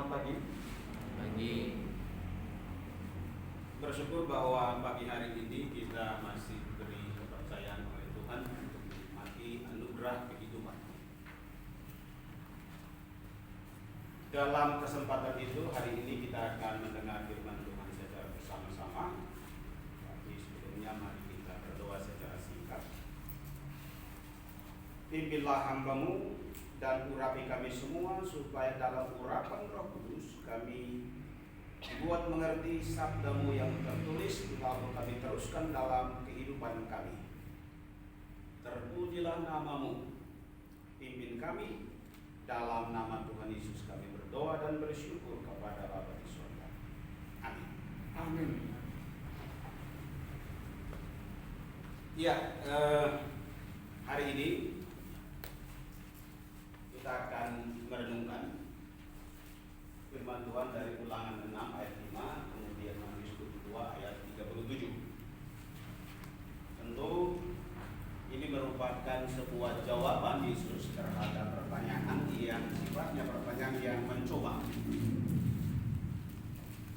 Selamat pagi. Pagi. Bersyukur bahwa pagi hari ini kita masih diberi kepercayaan oleh Tuhan untuk menikmati anugerah kehidupan. Dalam kesempatan itu, hari ini kita akan mendengar firman Tuhan secara bersama-sama. Tapi sebelumnya mari kita berdoa secara singkat. Pimpinlah hamba-Mu dan urapi kami semua, supaya dalam urapan Roh Kudus kami dibuat mengerti sabda-Mu yang tertulis, lalu kami teruskan dalam kehidupan kami. Terpujilah nama-Mu, pimpin kami, dalam nama Tuhan Yesus kami berdoa dan bersyukur kepada Bapa di surga. Amin. Amin. Ya, hari ini kita akan merenungkan firman Tuhan dari Ulangan 6 ayat 5, kemudian Matius 22 ayat 37. Tentu ini merupakan sebuah jawaban Yesus terhadap pertanyaan yang sifatnya pertanyaan yang mencoba.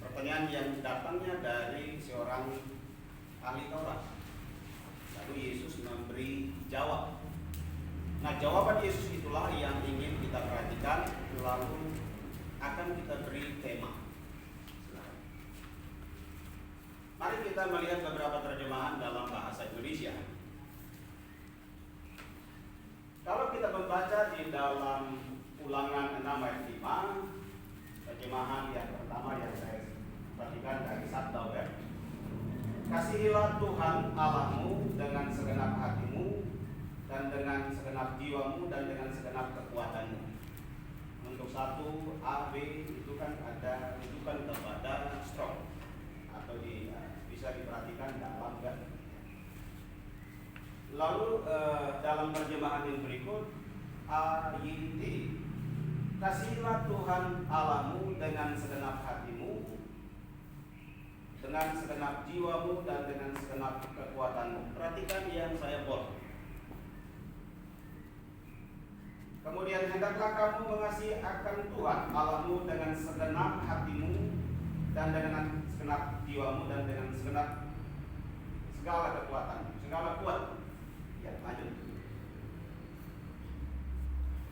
Pertanyaan yang datangnya dari seorang ahli Taurat. Lalu Yesus memberi jawab. Nah, jawaban Yesus itulah yang ingin kita perhatikan, lalu akan kita beri tema. Mari kita melihat beberapa terjemahan dalam bahasa Indonesia. Kalau kita membaca di dalam Ulangan 6 ayat 5, terjemahan yang pertama yang saya perhatikan dari Sabda Web. Kasihilah Tuhan Allahmu dengan segenap hatimu, dan dengan segenap jiwamu, dan dengan segenap kekuatanmu. Untuk satu A, B itu kan ada rujukan kepada strong, atau bisa diperhatikan dalam kan. Lalu dalam terjemahan yang berikut AYT, kasihilah Tuhan Allahmu dengan segenap hatimu, dengan segenap jiwamu, dan dengan segenap kekuatanmu. Perhatikan yang saya bold. Kemudian hendaklah kamu mengasihi akan Tuhan Allahmu dengan segenap hatimu, dan dengan segenap jiwamu, dan dengan segenap segala kekuatan, segala kuat. Ya, lanjut.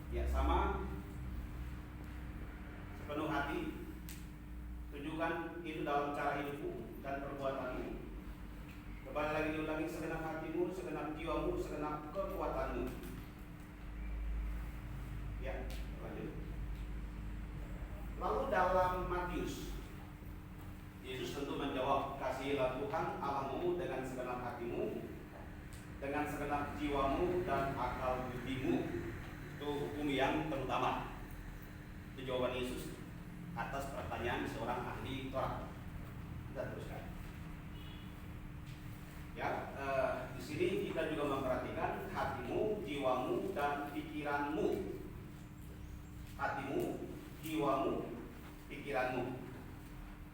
Ya, sama. Sepenuh hati. Tunjukkan itu dalam cara hidupmu dan perbuatanmu. Kembali lagi diulangi, segenap hatimu, segenap jiwamu, segenap kekuatanmu. Ya, lanjut. Lalu dalam Matius, Yesus tentu menjawab, kasihilah Tuhan Allahmu dengan segenap hatimu, dengan segenap jiwamu, dan akal budimu. Itu hukum yang terutama. Itu jawaban Yesus atas pertanyaan seorang ahli Taurat. Kita teruskan. Ya, di sini kita juga memperhatikan hatimu, jiwamu, dan pikiranmu. Hatimu, jiwamu, pikiranmu.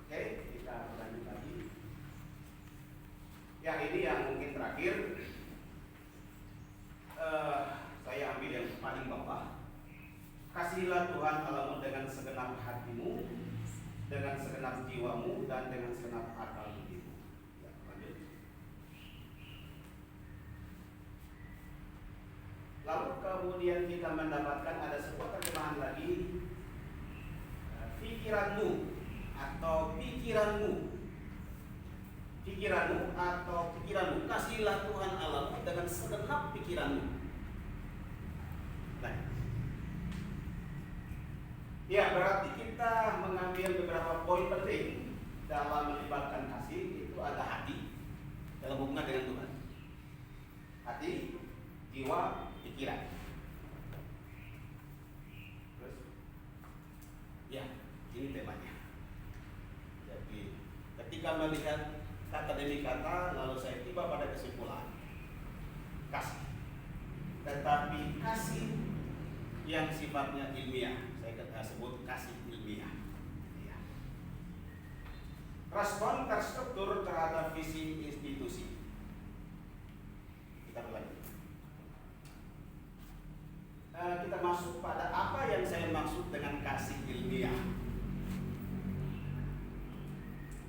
Oke, kita lanjut lagi. Ya, ini yang mungkin terakhir. Saya ambil yang paling bawah. Kasihilah Tuhan Allahmu dengan segenap hatimu, dengan segenap jiwamu, dan dengan segenap akal budimu. Ya, lanjut. Lalu kemudian kita mendapatkan ada sebuah terjemahan lagi, pikiranmu atau pikiranmu. Pikiranmu atau pikiranmu. Kasihilah Tuhan Allahmu dengan segenap pikiranmu. Nah, ya, berarti kita mengambil beberapa poin penting dalam melibatkan kasih. Itu ada hati dalam hubungan dengan Tuhan. Hati, jiwa, pikiran. Terus, ya, ini temanya. Jadi, ketika melihat kata demi kata, lalu saya tiba pada kesimpulan kasih. Tetapi kasih yang sifatnya ilmiah, saya sebut kasih ilmiah. Ya. Respon terstruktur terhadap visi institusi. Kita berlanjut. Kita masuk pada apa yang saya maksud dengan kasih ilmiah.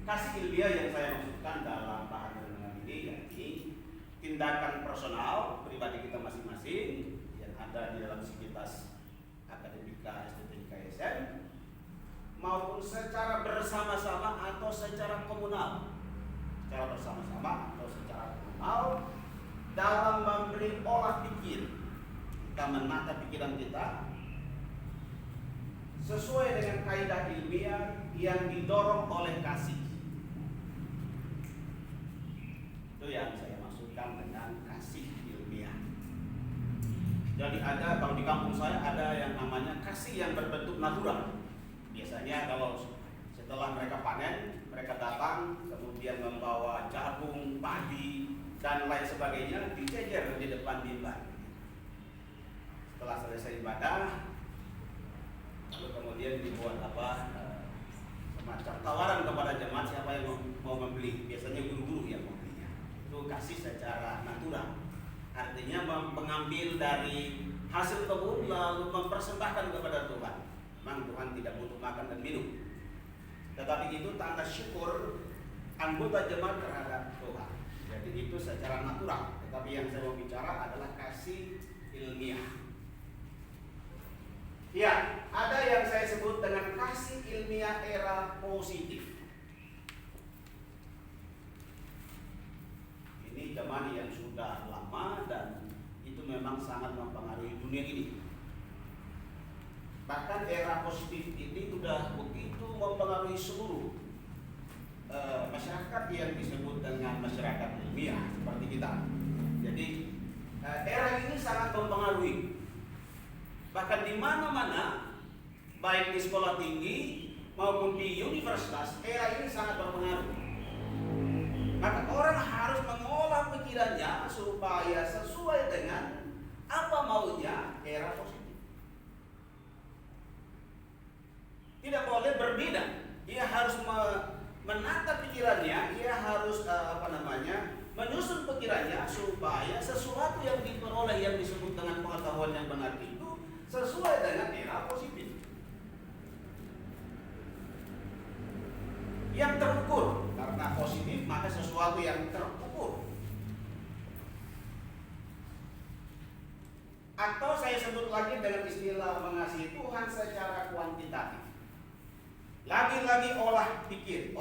kasih ilmiah yang saya maksudkan dalam bahan renungan ini yakni tindakan personal pribadi kita masing-masing yang ada di dalam sivitas akademika STT KSN maupun secara bersama-sama atau secara komunal, dalam memberi olah pikir. Kita menata pikiran kita sesuai dengan kaidah ilmiah yang didorong oleh kasih. Itu yang saya maksudkan dengan kasih ilmiah. Jadi ada, kalau di kampung saya ada yang namanya kasih yang berbentuk natural. Biasanya kalau setelah mereka panen, mereka datang kemudian membawa jagung, padi dan lain sebagainya dijejer di depan mimbar. Setelah selesai ibadah, lalu kemudian dibuat semacam tawaran kepada jemaat siapa yang mau membeli. Biasanya guru-guru yang membelinya. Itu kasih secara natural. Artinya mengambil dari hasil kebun lalu mempersembahkan kepada Tuhan. Memang Tuhan tidak butuh makan dan minum, tetapi itu tanda syukur anggota jemaat terhadap Tuhan. Jadi itu secara natural. Tetapi yang saya mau bicara adalah kasih ilmiah. Ya, ada yang saya sebut dengan kasih ilmiah era positif. Ini zaman yang sudah lama dan itu memang sangat mempengaruhi dunia ini. Bahkan era positif ini sudah begitu mempengaruhi seluruh masyarakat yang disebut dengan masyarakat ilmiah seperti kita. Jadi era ini sangat mempengaruhi. Bahkan di mana-mana, baik di sekolah tinggi maupun di universitas, era ini sangat berpengaruh. Maka orang harus mengolah pikirannya supaya sesuai dengan apa maunya era positif. Tidak boleh berbeda. Dia harus menata pikirannya, dia harus menyusun pikirannya supaya sesuatu yang diperoleh yang disebut dengan pengetahuan yang benar itu sesuai dengan era positif yang terukur. Karena positif maka sesuatu yang terukur. Atau saya sebut lagi dengan istilah mengasihi Tuhan secara kuantitatif. Lagi-lagi olah pikir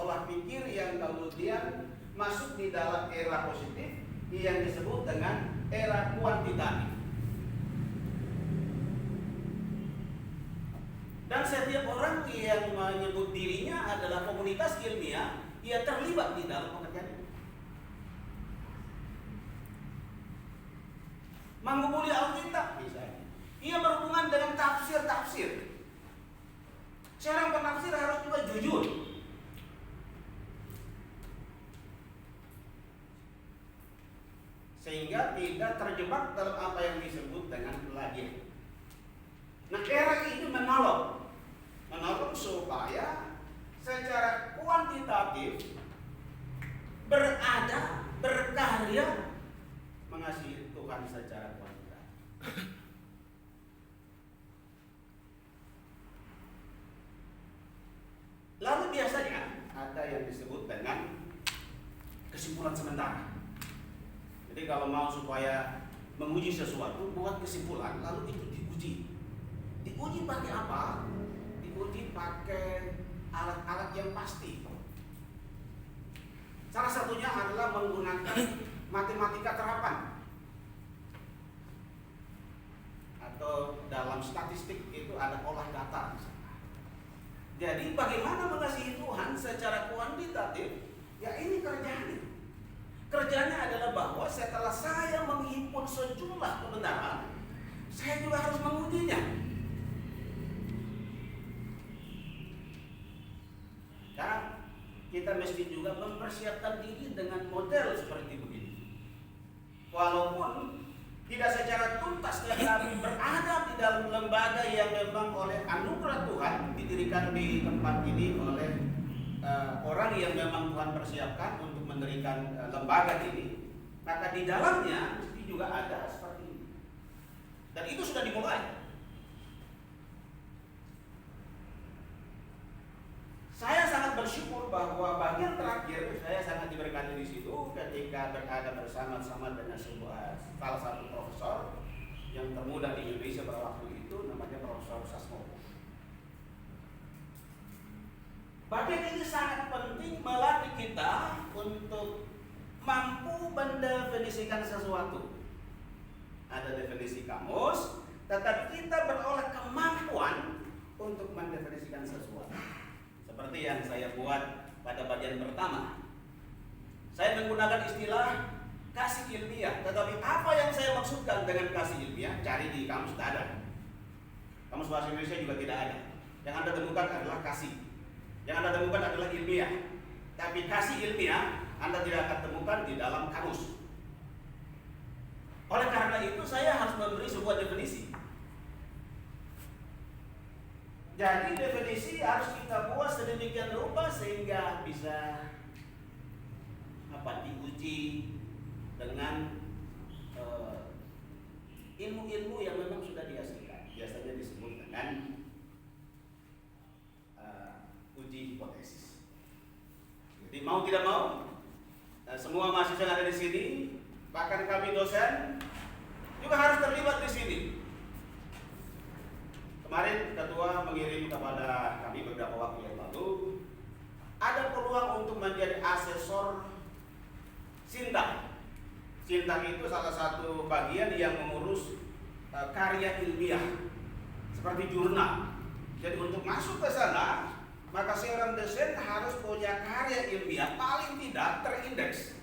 yang kemudian masuk di dalam era positif yang disebut dengan era kuantitatif. Dan setiap orang yang menyebut dirinya adalah komunitas ilmiah, ia terlibat di dalam pekerjaan itu. Menggumuli Alkitab misalnya, ia berhubungan dengan tafsir-tafsir. Seorang penafsir harus juga jujur. Sehingga tidak terjebak dalam apa yang disebut dengan plagiat. Nah, era ini menolong supaya secara kuantitatif berkarya mengasihi Tuhan secara kuantitatif. Lalu biasanya ada yang disebut dengan kesimpulan sementara. Jadi kalau mau supaya menguji sesuatu, buat kesimpulan, lalu itu diuji. Diuji pakai apa? Diuji pakai alat-alat yang pasti. Salah satunya adalah menggunakan matematika terapan. Atau dalam statistik itu ada olah data. Jadi bagaimana mengasihi Tuhan secara kuantitatif? Ya ini kerjanya. Kerjanya adalah bahwa setelah saya menghimpun sejumlah kebenaran, saya juga harus mengujinya. Dan kita mesti juga mempersiapkan diri dengan model seperti begini. Walaupun tidak secara tuntas tetapi berada di dalam lembaga yang memang oleh anugerah Tuhan didirikan di tempat ini oleh orang yang memang Tuhan persiapkan untuk mendirikan lembaga ini, maka di dalamnya mesti juga ada seperti ini. Dan itu sudah dimulai. Saya sangat bersyukur bahwa bagian ada bersama-sama dengan salah satu profesor yang termuda di Indonesia pada waktu itu, namanya Profesor Sasmoko. Bagian ini sangat penting melatih kita untuk mampu mendefinisikan sesuatu. Ada definisi kamus, tetapi kita beroleh kemampuan untuk mendefinisikan sesuatu. Seperti yang saya buat pada bagian pertama. Saya menggunakan istilah kasih ilmiah, tetapi apa yang saya maksudkan dengan kasih ilmiah, cari di kamus tidak ada. Kamus bahasa Indonesia juga tidak ada. Yang Anda temukan adalah kasih. Yang Anda temukan adalah ilmiah. Tapi kasih ilmiah Anda tidak akan temukan di dalam kamus. Oleh karena itu saya harus memberi sebuah definisi. Jadi definisi harus kita buat sedemikian rupa sehingga bisa diuji dengan ilmu-ilmu yang memang sudah dihasilkan. Biasanya disebut dengan uji hipotesis. Jadi mau tidak mau, semua mahasiswa yang ada di sini, bahkan kami dosen juga harus terlibat di sini. Kemarin ketua mengirim kepada kami beberapa waktu yang lalu, ada peluang untuk menjadi asesor Sintang. Sintang itu salah satu bagian yang mengurus karya ilmiah seperti jurnal. Jadi untuk masuk ke sana, maka seorang dosen harus punya karya ilmiah paling tidak terindeks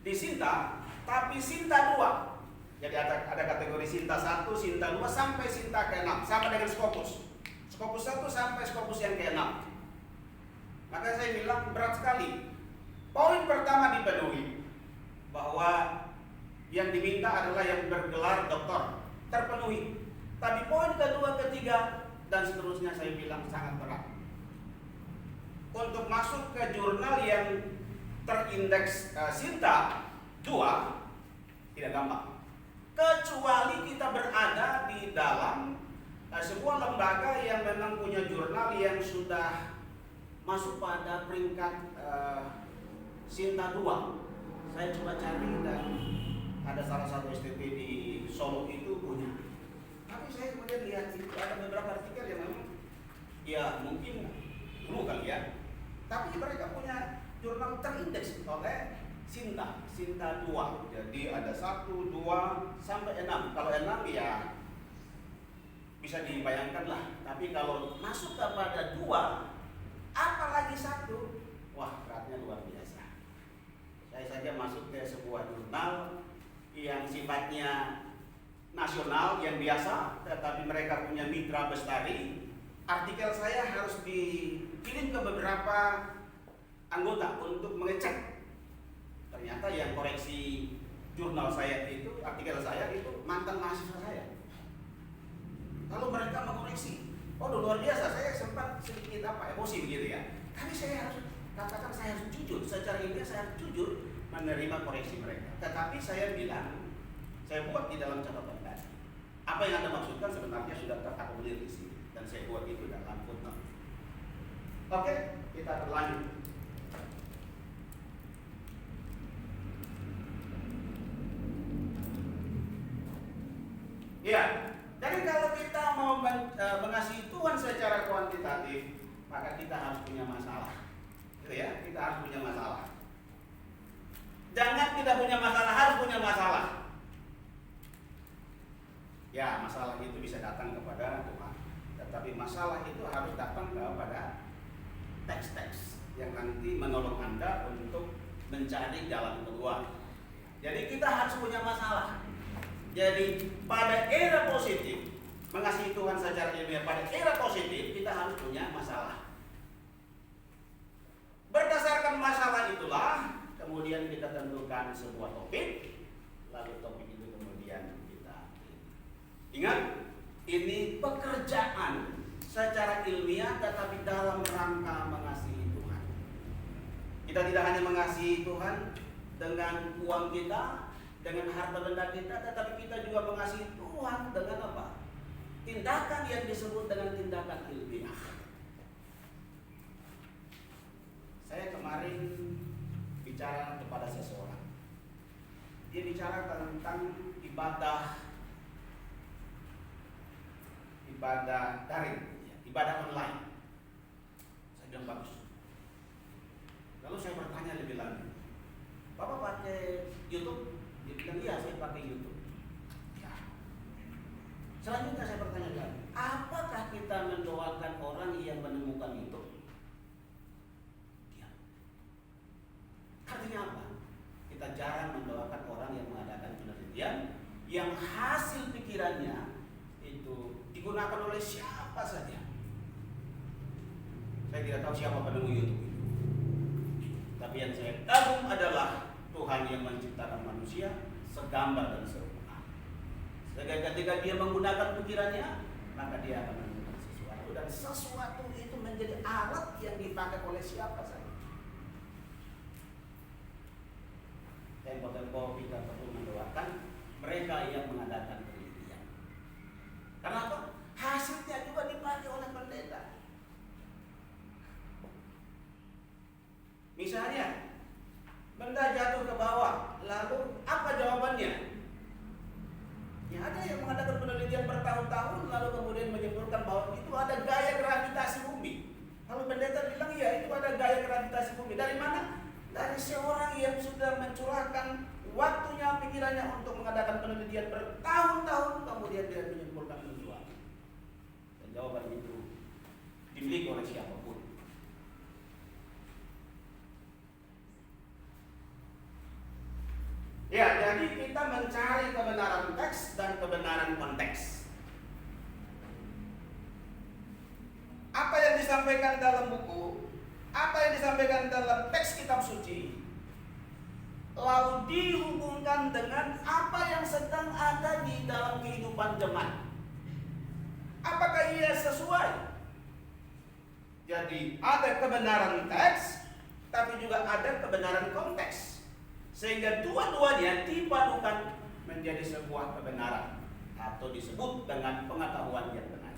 di Sinta, tapi Sinta 2. Jadi ada kategori Sinta 1, Sinta 2 sampai Sinta ke-6, sama dengan Scopus. Scopus 1 sampai Scopus yang ke-6. Maka saya bilang berat sekali. Poin pertama dipenuhi, bahwa yang diminta adalah yang bergelar doktor, terpenuhi. Tapi poin kedua, ketiga, dan seterusnya saya bilang sangat berat. Untuk masuk ke jurnal yang terindeks Sinta 2 tidak gampang. Kecuali kita berada di dalam sebuah lembaga yang memang punya jurnal yang sudah masuk pada peringkat Sinta 2. Saya coba cari dan ada salah satu STP di Solo itu punya. Tapi saya kemudian lihat itu ada beberapa artikel yang memang ya mungkin dulu kali ya. Tapi mereka punya jurnal terindeks oleh Sinta 2. Jadi ada 1, 2 sampai 6. Kalau 6 ya bisa dibayangkan lah. Tapi kalau masuk kepada 2, apalagi 1, wah beratnya luar biasa. Saya saja masuk ke sebuah jurnal yang sifatnya nasional yang biasa, tetapi mereka punya mitra bestari. Artikel saya harus dikirim ke beberapa anggota untuk mengecek. Ternyata yang koreksi jurnal saya itu, artikel saya itu mantan mahasiswa saya. Lalu mereka mengoreksi. Oh luar biasa, saya sempat sedikit emosi begitu ya. Tapi saya harus katakan, saya harus jujur, secara ilmiah saya harus jujur menerima koreksi mereka. Tetapi saya bilang, saya buat di dalam catatan tadi. Apa yang Anda maksudkan sebenarnya sudah terakomodir di sini, dan saya buat itu dalam footnote. Oke, kita berlanjut. Ya, jadi kalau kita mau mengasihi Tuhan secara kuantitatif, maka kita harus punya masalah. Gitu ya, kita harus punya masalah. Jangan tidak punya masalah, harus punya masalah. Ya, masalah itu bisa datang kepada Tuhan, tetapi masalah itu harus datang kepada teks-teks yang nanti menolong Anda untuk mencari jalan keluar. Jadi kita harus punya masalah. Jadi pada era positif, mengasihi Tuhan secara ilmiah, pada era positif kita harus punya masalah. Berdasarkan masalah itulah kemudian kita tentukan sebuah topik, lalu topik itu kemudian kita ingat, ini pekerjaan secara ilmiah tetapi dalam rangka mengasihi Tuhan. Kita tidak hanya mengasihi Tuhan dengan uang kita, dengan harta benda kita, tetapi kita juga mengasihi Tuhan dengan apa? Tindakan yang disebut dengan tindakan ilmiah. Saya kemarin bicara kepada seseorang. ibadah daring, ibadah online. Saya bilang bagus. Lalu saya bertanya lebih lanjut, Bapak pakai YouTube? Dia bilang iya, saya pakai YouTube. Ya. Selanjutnya saya bertanya lagi, apakah kita mendoakan orang yang menemukan itu? Ya. Artinya apa? Kita jarang mendoakan orang yang mengadakan penelitian yang hasil pikirannya itu digunakan oleh siapa saja. Saya tidak tahu siapa penemu YouTube itu. Tapi yang saya kagum adalah Tuhan yang menciptakan manusia segambar dan serupa. Sehingga ketika dia menggunakan pikirannya, maka dia akan menemukan sesuatu. Dan sesuatu itu menjadi alat yang dipakai oleh siapa saja. Tempo-tempo kita perlu mendoakan mereka yang mengadakan penelitian. Karena apa? Hasilnya juga dipakai oleh pendeta. Misalnya, benda jatuh ke bawah, lalu apa jawabannya? Ya, ada yang mengadakan penelitian bertahun-tahun, lalu kemudian menyimpulkan bahwa itu ada gaya gravitasi bumi. Lalu pendeta bilang, iya itu ada gaya gravitasi bumi. Dari mana? Dari seorang yang sudah mencurahkan waktunya, pikirannya untuk mengadakan penelitian bertahun-tahun, kemudian dia menyimpulkan sesuatu. Dan jawaban itu dimiliki oleh siapapun. Ya, jadi kita mencari kebenaran teks dan kebenaran konteks. Apa yang disampaikan dalam buku, apa yang disampaikan dalam teks kitab suci, lalu dihubungkan dengan apa yang sedang ada di dalam kehidupan jemaat. Apakah ia sesuai? Jadi ada kebenaran teks, tapi juga ada kebenaran konteks. Sehingga dua-duanya dipadukan menjadi sebuah kebenaran atau disebut dengan pengetahuan yang benar.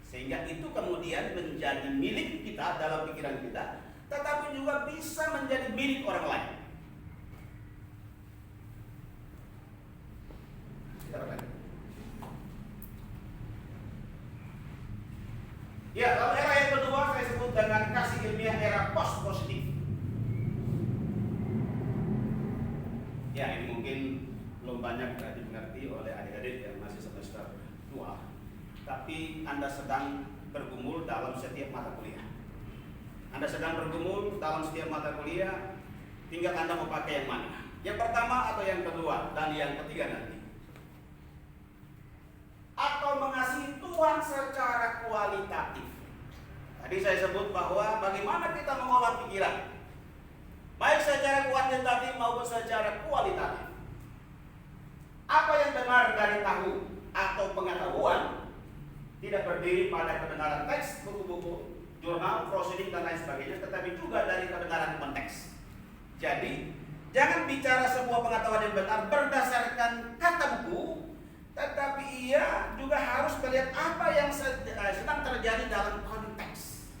Sehingga itu kemudian menjadi milik kita dalam pikiran kita, tetapi juga bisa menjadi milik orang lain. Ya, lalu era yang kedua saya sebut dengan kasih ilmiah era post-positif. Ya, ini mungkin belum banyak dimengerti oleh adik-adik yang masih semester 2. Tapi Anda sedang bergumul dalam setiap mata kuliah. Anda sedang bergumul dalam setiap mata kuliah, tinggal Anda mau pakai yang mana. Yang pertama atau yang kedua, dan yang ketiga nanti. Atau mengasihi Tuhan secara kualitatif. Tadi saya sebut bahwa bagaimana kita mengolah pikiran, baik secara kuantitatif maupun secara kualitatif. Apa yang benar dari tahu atau pengetahuan tidak berdiri pada kebenaran teks, buku-buku, jurnal, prosedur dan lain sebagainya, tetapi juga dari kebenaran konteks. Jadi, jangan bicara sebuah pengetahuan yang benar berdasarkan kata buku, tetapi ia juga harus melihat apa yang sedang terjadi dalam konteks.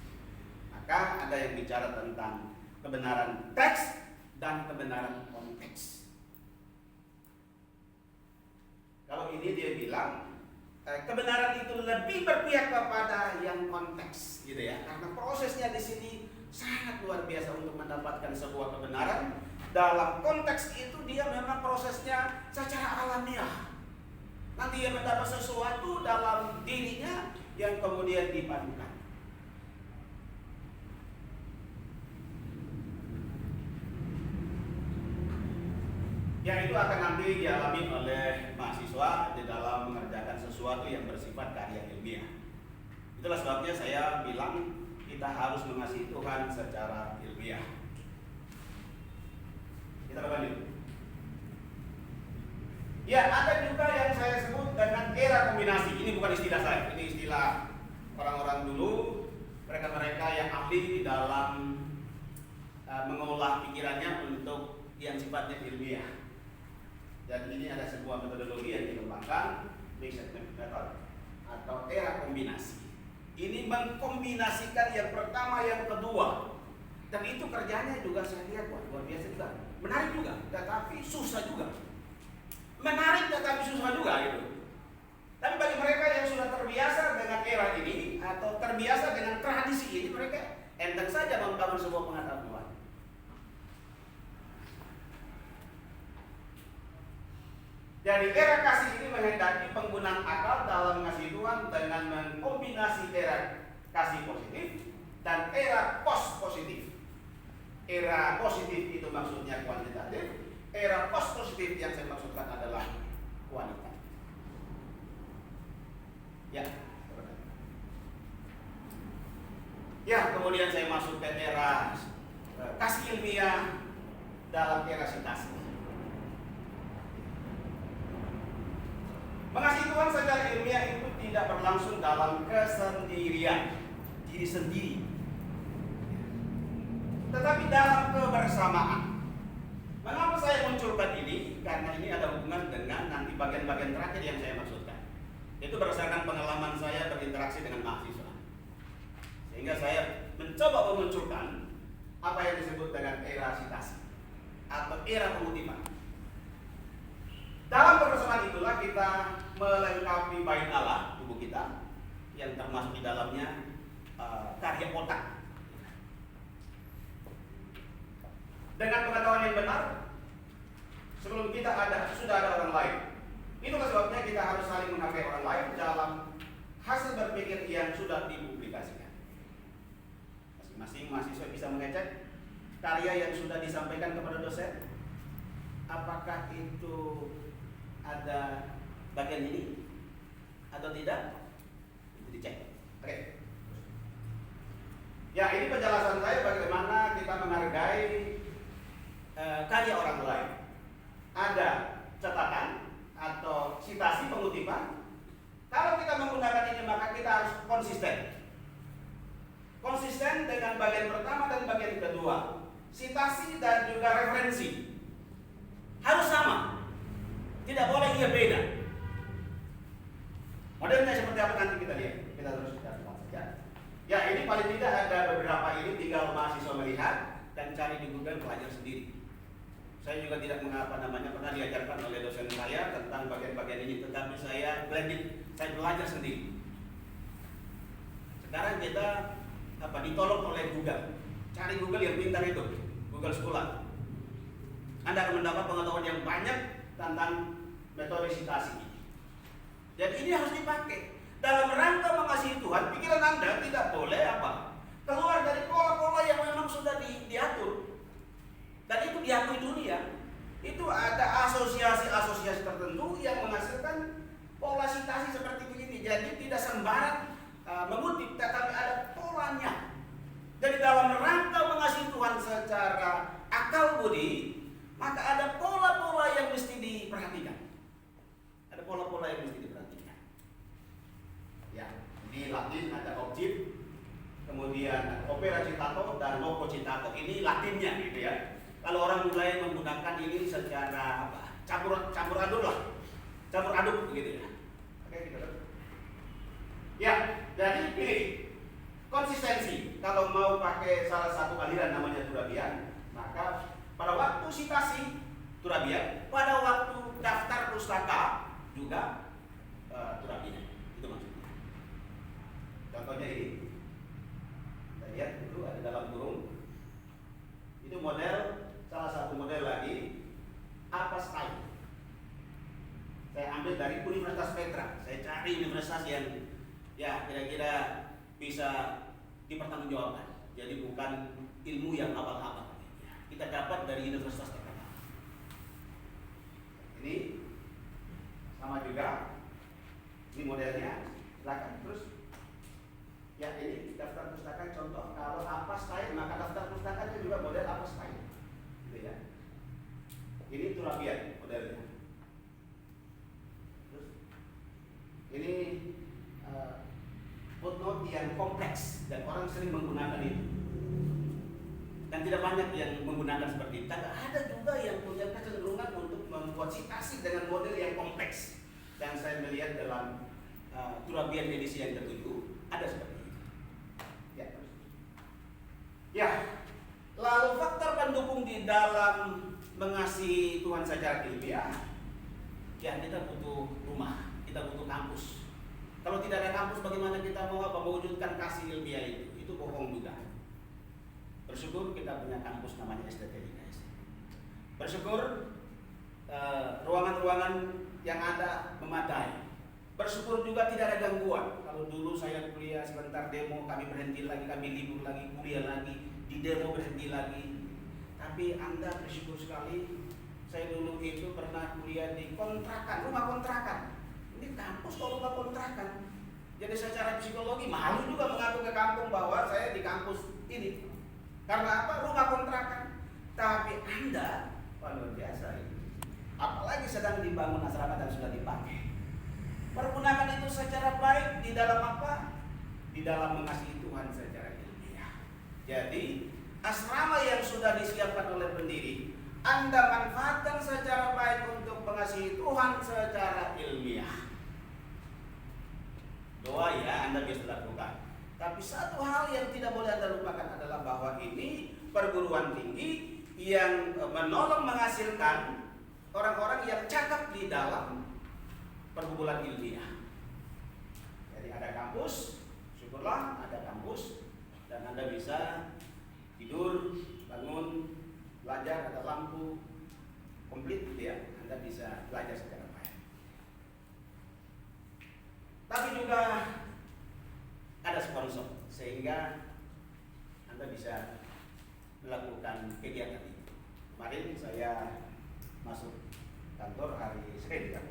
Maka ada yang bicara tentang kebenaran teks dan kebenaran konteks. Kalau ini dia bilang kebenaran itu lebih berpihak kepada yang konteks, gitu ya. Karena prosesnya di sini sangat luar biasa untuk mendapatkan sebuah kebenaran. Dalam konteks itu dia memang prosesnya secara alamiah. Nanti dia mendapat sesuatu dalam dirinya yang kemudian dipadukan. Yang itu akan nanti dialami oleh mahasiswa di dalam mengerjakan sesuatu yang bersifat karya ilmiah. Itulah sebabnya saya bilang kita harus mengasihi Tuhan secara ilmiah. Kita lanjut. Ya, ada juga yang saya sebut dengan era kombinasi. Ini bukan istilah saya, ini istilah orang-orang dulu, mereka-mereka yang ahli di dalam mengolah pikirannya untuk yang sifatnya ilmiah. Dan ini ada sebuah metodologi yang dikembangkan, mixed method atau era kombinasi. Ini mengkombinasikan yang pertama, yang kedua, dan itu kerjanya juga saya lihat luar biasa juga, menarik juga, tetapi susah juga. Menarik tetapi susah juga gitu. Tapi bagi mereka yang sudah terbiasa dalam sebuah pengetahuan. Jadi era kasih ini menghendaki penggunaan akal dalam mengasihi Tuhan dengan mengkombinasi era kasih positif dan era post positif. Era positif itu maksudnya kuantitatif, era post positif yang saya maksudkan adalah kualitatif. Ya, kemudian saya masuk ke era kasih ilmiah dalam era sitasi. Mengasihi Tuhan secara ilmiah itu tidak berlangsung dalam kesendirian, diri sendiri, tetapi dalam kebersamaan. Mengapa saya munculkan ini? Karena ini ada hubungan dengan nanti bagian-bagian terakhir yang saya maksudkan. Itu berdasarkan pengalaman saya berinteraksi dengan mahasiswa. Sehingga saya mencoba memunculkan apa yang disebut dengan era sitasi atau era pengutipan. Dalam kebersamaan itulah kita melengkapi bait Allah, tubuh kita, yang termasuk di dalamnya karya otak. Dengan pengetahuan yang benar, sebelum kita sudah ada orang lain. Itulah sebabnya kita harus saling menghargai orang lain dalam hasil berpikir yang sudah dipublikasikan. Masing-masing mahasiswa bisa mengecek karya yang sudah disampaikan kepada dosen. Apakah itu ada bagian ini atau tidak? Itu dicek. Oke. Ya, ini penjelasan saya bagaimana kita menghargai karya orang lain. Ada catatan atau sitasi pengutipan. Kalau kita menggunakan ini maka kita harus konsisten. Konsisten dengan bagian pertama dan bagian kedua. Sitasi dan juga referensi harus sama. Tidak boleh ia beda. Modelnya seperti apa nanti kita lihat. Kita terus lihat saja. Ya, ini paling tidak ada beberapa ini, tinggal mahasiswa melihat dan cari di Google, belajar sendiri. Saya juga tidak pernah diajarkan oleh dosen saya tentang bagian-bagian ini, tetapi saya blended, saya belajar sendiri. Sekarang kita ditolong oleh Google. Cari Google yang pintar itu, Google Scholar. Anda akan mendapat pengetahuan yang banyak tentang metode sitasi. Jadi ini harus dipakai dalam rangka mengasihi Tuhan. Pikiran Anda tidak boleh keluar dari pola-pola yang memang sudah diatur. Dan itu diakui dunia. Itu ada asosiasi-asosiasi tertentu yang menghasilkan pola sitasi seperti begini. Jadi tidak sembarang mengutip, tetapi ada polanya. Jadi dalam rangka mengasihi Tuhan secara akal budi, maka ada pola-pola yang mesti diperhatikan. Ada pola-pola yang mesti diperhatikan. Ya, di Latin ada objek, kemudian opera citato dan loco citato. Ini Latinnya gitu ya. Kalau orang mulai menggunakan ini secara campur aduk begitu ya. Oke, gitu. Ya, jadi pilih konsistensi. Kalau mau pakai salah satu aliran namanya Turabian, maka pada waktu sitasi Turabian, pada waktu daftar pustaka juga Turabian. Itu maksudnya. Contohnya ini. Kita lihat dulu ada dalam kurung. Itu model, salah satu model lagi, apa style. Saya ambil dari Universitas Petra. Saya cari universitas yang ya kira-kira bisa dipertanggungjawabkan. Jadi bukan ilmu yang abal-abal. Kita dapat dari universitas terkenal. Ini sama juga. Ini modelnya. Silakan terus. Ya, ini daftar pustaka contoh. Kalau apa style, maka daftar pustakanya juga model apa style. Gitu ya. Ini Turabian modelnya. Terus ini footnote yang kompleks dan orang sering menggunakan itu. Dan tidak banyak yang menggunakan seperti itu. Tapi ada juga yang punya kecenderungan untuk membuat sitasi dengan model yang kompleks. Dan saya melihat dalam Turabian edisi yang ke-7 ada seperti itu. Ya, lalu faktor pendukung di dalam mengasihi Tuhan secara ilmiah, ya kita butuh rumah, kita butuh kampus. Kalau tidak ada kampus, bagaimana kita mau mewujudkan kasih ilmiah itu? Itu bohong juga. Bersyukur kita punya kampus namanya STTI, guys. Bersyukur ruangan-ruangan yang ada memadai. Bersyukur juga tidak ada gangguan. Kalau dulu saya kuliah sebentar demo, kami berhenti lagi, kami libur lagi, kuliah lagi, di demo berhenti lagi. Tapi Anda bersyukur sekali. Saya dulu itu pernah kuliah di kontrakan, rumah kontrakan. Ini kampus kok rumah kontrakan. Jadi secara psikologi malu juga mengaku ke kampung bahwa saya di kampus ini. Karena apa? Rumah kontrakan. Tapi Anda luar biasa ini. Apalagi sedang dibangun asrama dan sudah dipakai. Pergunakan itu secara baik di dalam apa? Di dalam mengasihi Tuhan secara ilmiah. Jadi asrama yang sudah disiapkan oleh pendiri, Anda manfaatkan secara baik untuk mengasihi Tuhan secara ilmiah. Doa ya Anda bisa lakukan. Tapi satu hal yang tidak boleh Anda lupakan adalah bahwa ini perguruan tinggi yang menolong menghasilkan orang-orang yang cakap di dalam pergumulan ilmiah. Jadi ada kampus, syukurlah ada kampus, dan Anda bisa tidur, bangun, belajar, ada lampu, komplit gitu ya. Anda bisa belajar secara baik. Tapi juga ada sponsor, sehingga Anda bisa melakukan kegiatan ini. Kemarin saya masuk kantor hari Senin kan.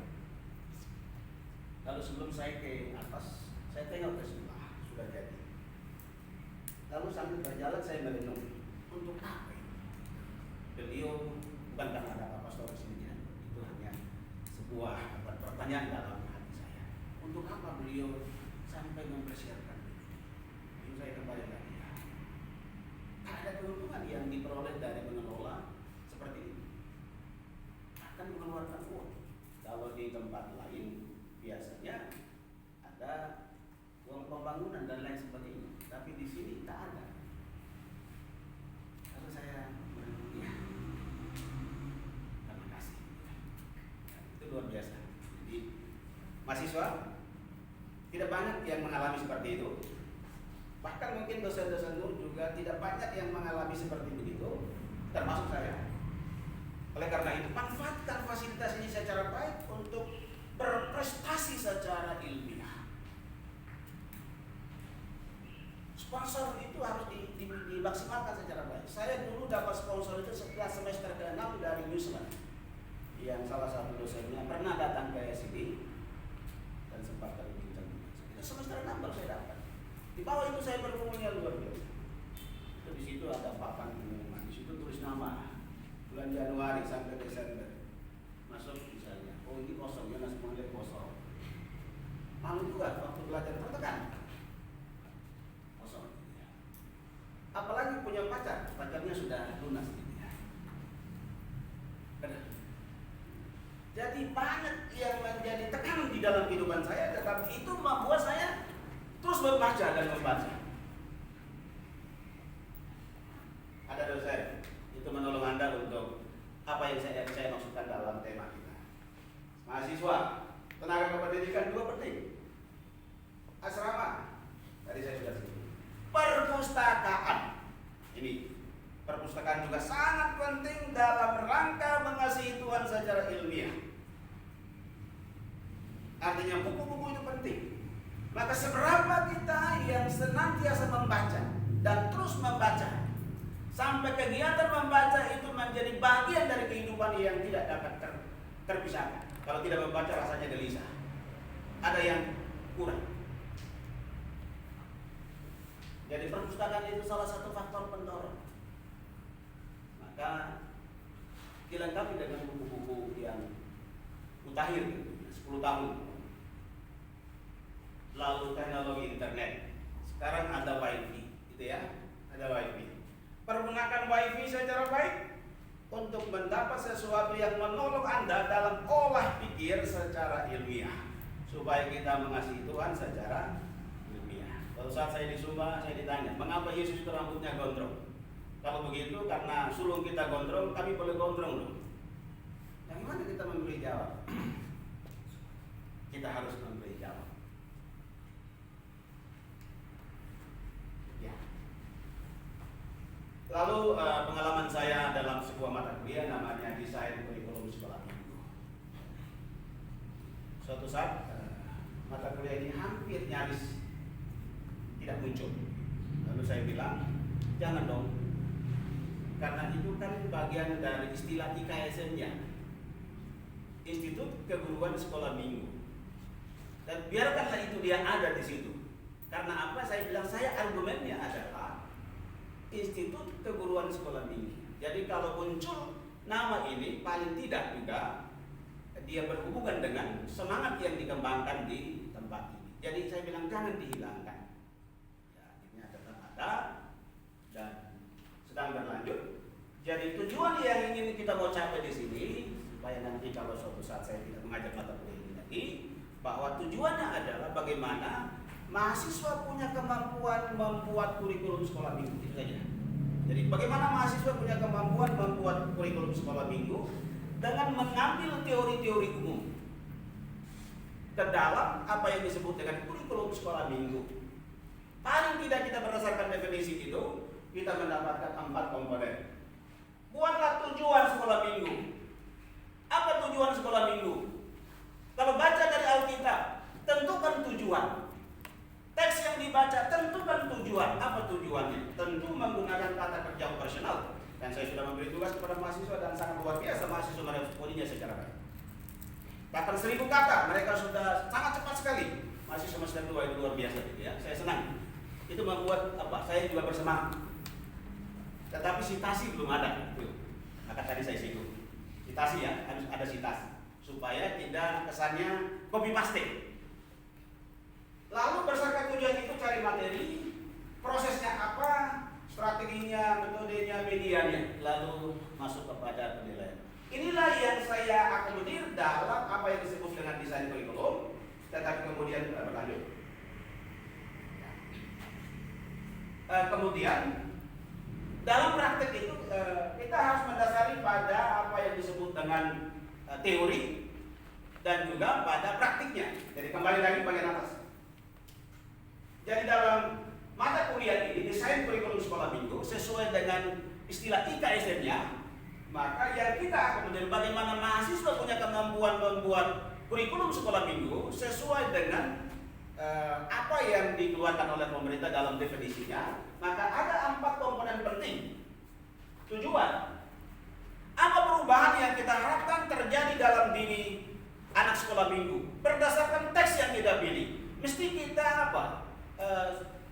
Lalu sebelum saya ke atas, saya tengok ke sebelah, sudah jadi. Lalu sambil berjalan saya merenung, untuk apa ini? Beliau bukan karena ada Pak Pastor di sini ya. Itu hanya sebuah pertanyaan dalam hati saya. Untuk apa beliau sampai mempersiapkan ini? Lalu saya kembali lagi ya. Tak ada keuntungan yang diperoleh dari mengelola seperti ini. Akan mengeluarkan uang. Kalau di tempat lain biasanya ada uang pembangunan dan lain sebagainya, tapi di sini tak ada. Lalu saya merenung, ya, terima kasih. Itu luar biasa. Jadi mahasiswa tidak banyak yang mengalami seperti itu. Bahkan mungkin dosen-dosen juga tidak banyak yang mengalami seperti begitu, termasuk saya. Oleh karena itu, manfaatkan fasilitas ini secara baik untuk berprestasi secara ilmiah. Sponsor itu harus dimaksimalkan secara baik. Saya dulu dapat sponsor itu setelah semester ke-6 dari New Zealand, yang salah satu dosennya pernah datang ke SID dan sempat kali bincang. Itu semester 6 baru saya dapat. Di bawah itu saya bergumulnya luar biasa. Itu di situ ada papan pengumuman, di situ tulis nama bulan Januari sampai Desember. Masuk misalnya, oh ini kosong, Yonas Mulia kosong. Malu juga waktu belajar tertekan. Kosong. Apalagi punya pacar, pacarnya sudah lunas. Jadi banyak yang menjadi tekanan di dalam kehidupan saya, tetapi itu membuat saya terus membaca dan membaca. Ada dosen itu menolong Anda untuk apa yang saya maksudkan dalam tema kita. Mahasiswa, tenaga kependidikan juga penting. Asrama, tadi saya sudah sebut. Perpustakaan, ini perpustakaan juga sangat penting dalam rangka mengasihi Tuhan secara ilmiah. Artinya buku-buku itu penting. Maka seberapa kita yang senantiasa membaca dan terus membaca, sampai kegiatan membaca itu menjadi bagian dari kehidupan yang tidak dapat terpisahkan. Kalau tidak membaca rasanya gelisah. Ada yang kurang. Jadi perpustakaan itu salah satu faktor pendorong. Maka dilengkapi dengan buku-buku yang mutakhir, 10 tahun. Lalu teknologi internet. Sekarang ada wifi, gitu ya, ada wifi. Pergunakan wifi secara baik untuk mendapat sesuatu yang menolong Anda dalam olah pikir secara ilmiah, supaya kita mengasihi Tuhan secara ilmiah. Kalau saat saya di Sumba, saya ditanya, mengapa Yesus itu rambutnya gondrong? Kalau begitu, karena sulung kita gondrong, kami boleh gondrong loh. Bagaimana kita memberi jawab? Kita harus memberi jawab. Lalu pengalaman saya dalam sebuah mata kuliah namanya desain kurikulum sekolah minggu. Suatu saat mata kuliah ini hampir nyaris tidak muncul. Lalu saya bilang, jangan dong, karena itu kan bagian dari istilah IKSM-nya, Institut Keguruan Sekolah Minggu. Dan biarkanlah itu dia ada di situ. Karena apa? Saya bilang, saya argumennya adalah Institut Keguruan Sekolah Minggu. Jadi kalau muncul nama ini, paling tidak juga dia berhubungan dengan semangat yang dikembangkan di tempat ini. Jadi saya bilang jangan dihilangkan. Ya, ini tetap ada dan sedang berlanjut. Jadi tujuan yang ingin kita mau capai di sini, supaya nanti kalau suatu saat saya tidak mengajak mata kuliah ini lagi, bahwa tujuannya adalah bagaimana mahasiswa punya kemampuan membuat kurikulum sekolah minggu, itu saja. Jadi bagaimana mahasiswa punya kemampuan membuat kurikulum sekolah minggu dengan mengambil teori-teori umum ke dalam apa yang disebut dengan kurikulum sekolah minggu. Paling tidak kita berdasarkan definisi itu, kita mendapatkan 4 komponen. Buatlah tujuan sekolah minggu. Apa tujuan sekolah minggu? Kalau baca dari Alkitab, tentukan tujuan. Teks yang dibaca, tentukan tujuan. Apa tujuannya? Tentu menggunakan kata kerja operasional. Dan saya sudah memberi tugas kepada mahasiswa dan sangat luar biasa mahasiswa meresponinya secara baik. Bahkan 1000 kata, mereka sudah sangat cepat sekali. Mahasiswa semester 2 itu luar biasa, gitu ya. Saya senang. Itu membuat saya juga bersemangat. Tetapi sitasi belum ada. Maka tadi saya singgung. Sitasi ya, harus ada sitasi supaya tidak kesannya copy paste. Lalu berdasarkan tujuan itu cari materi, prosesnya apa, strateginya, metodenya, medianya, lalu masuk kepada penilaian. Inilah yang saya akomodir dalam apa yang disebut dengan desain kurikulum, tetapi kemudian berlanjut. Kemudian dalam praktek itu kita harus mendasari pada apa yang disebut dengan teori dan juga pada praktiknya. Jadi kembali lagi bagian atas. Jadi dalam mata kuliah ini desain kurikulum sekolah minggu sesuai dengan istilah IKSM-nya, maka yang kita kemudian bagaimana mahasiswa punya kemampuan membuat kurikulum sekolah minggu sesuai dengan apa yang dikeluarkan oleh pemerintah dalam definisinya. Maka ada 4 komponen penting. Tujuan. Apa perubahan yang kita harapkan terjadi dalam diri anak sekolah minggu berdasarkan teks yang kita pilih? Mesti kita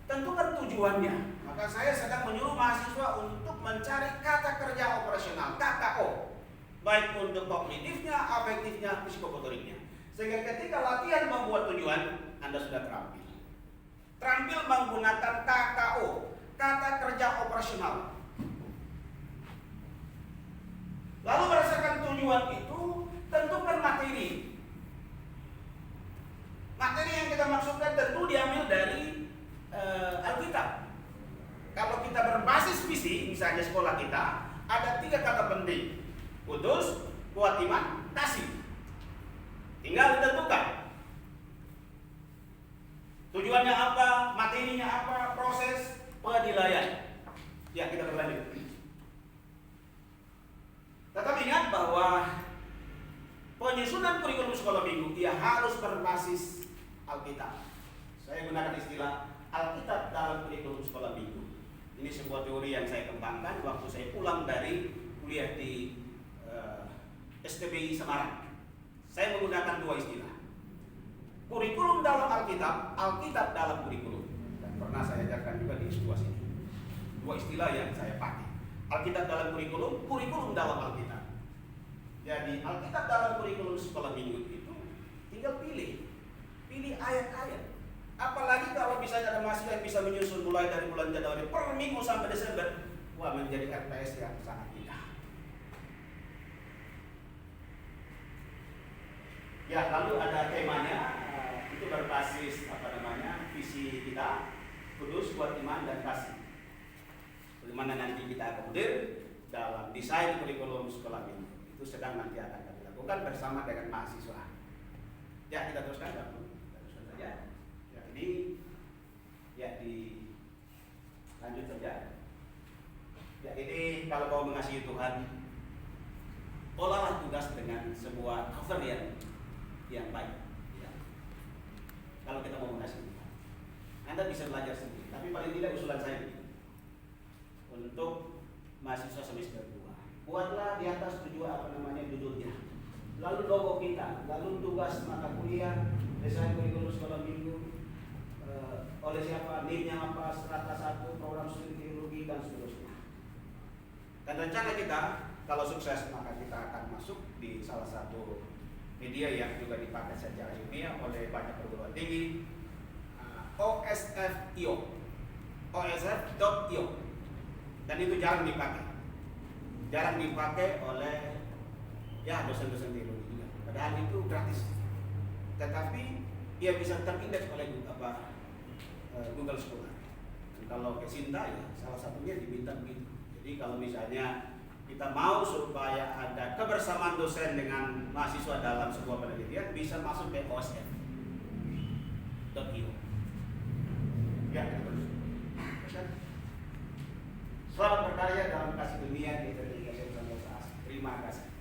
tentukan tujuannya. Maka saya sedang menyuruh mahasiswa untuk mencari kata kerja operasional, KKO, baik untuk kognitifnya, afektifnya, psikomotoriknya. Sehingga ketika latihan membuat tujuan, Anda sudah terampil. Terampil menggunakan KKO, kata kerja operasional. Lalu berdasarkan tujuan itu, tentukan materi. Materi yang kita maksudkan tentu diambil dari Alkitab. Kalau kita berbasis visi, misalnya sekolah kita, ada 3 kata penting: kudus, kuat iman, kasih. Tinggal ditentukan tujuannya apa, materinya apa, proses penilaian. Ya, kita berlanjut. Tetap ingat bahwa penyusunan kurikulum sekolah minggu dia harus berbasis Alkitab. Saya gunakan istilah Alkitab dalam kurikulum sekolah minggu. Ini sebuah teori yang saya kembangkan waktu saya pulang dari kuliah di STBI Semarang. Saya menggunakan 2 istilah. Kurikulum dalam Alkitab, Alkitab dalam kurikulum. Dan pernah saya ajarkan juga di situasi ini. 2 istilah yang saya pakai. Alkitab dalam kurikulum, kurikulum dalam Alkitab. Jadi Alkitab dalam kurikulum sekolah minggu itu tinggal pilih ayat-ayat. Apalagi kalau misalnya ada mahasiswa yang bisa menyusun mulai dari bulan Januari per minggu sampai Desember, wah, menjadi RPS yang sangat indah. Ya, lalu ada temanya, itu berbasis visi kita, kudus, kuat iman, dan kasih. Bagaimana nanti kita akomodir dalam desain kurikulum sekolah minggu, itu sedang nanti akan kami lakukan bersama dengan mahasiswa. Ya, kita teruskan saja. Ya, ini lanjut saja. Ya, Anda bisa belajar sendiri. Tapi paling tidak usulan saya ini, untuk mahasiswa semester 2, buatlah di atas judulnya, lalu logo kita, lalu tugas mata kuliah, desain kurikulum sekolah minggu, oleh siapa, NIM-nya apa, strata 1, program studi teologi dan seterusnya. Dan rencana kita kalau sukses maka kita akan masuk di salah satu media yang juga dipakai secara ilmiah oleh banyak perguruan tinggi, OSF.io, dan itu jarang dipakai oleh dosen-dosen teologi juga. Padahal itu gratis, tetapi ia bisa terindeks oleh Google Scholar. Dan kalau ke Sinta ya salah satunya diminta begitu. Jadi kalau misalnya kita mau supaya ada kebersamaan dosen dengan mahasiswa dalam sebuah penelitian, bisa masuk ke OSF.io. Ya, terus. Selamat berkarya dalam kasih dunia di Indonesia. Terima kasih.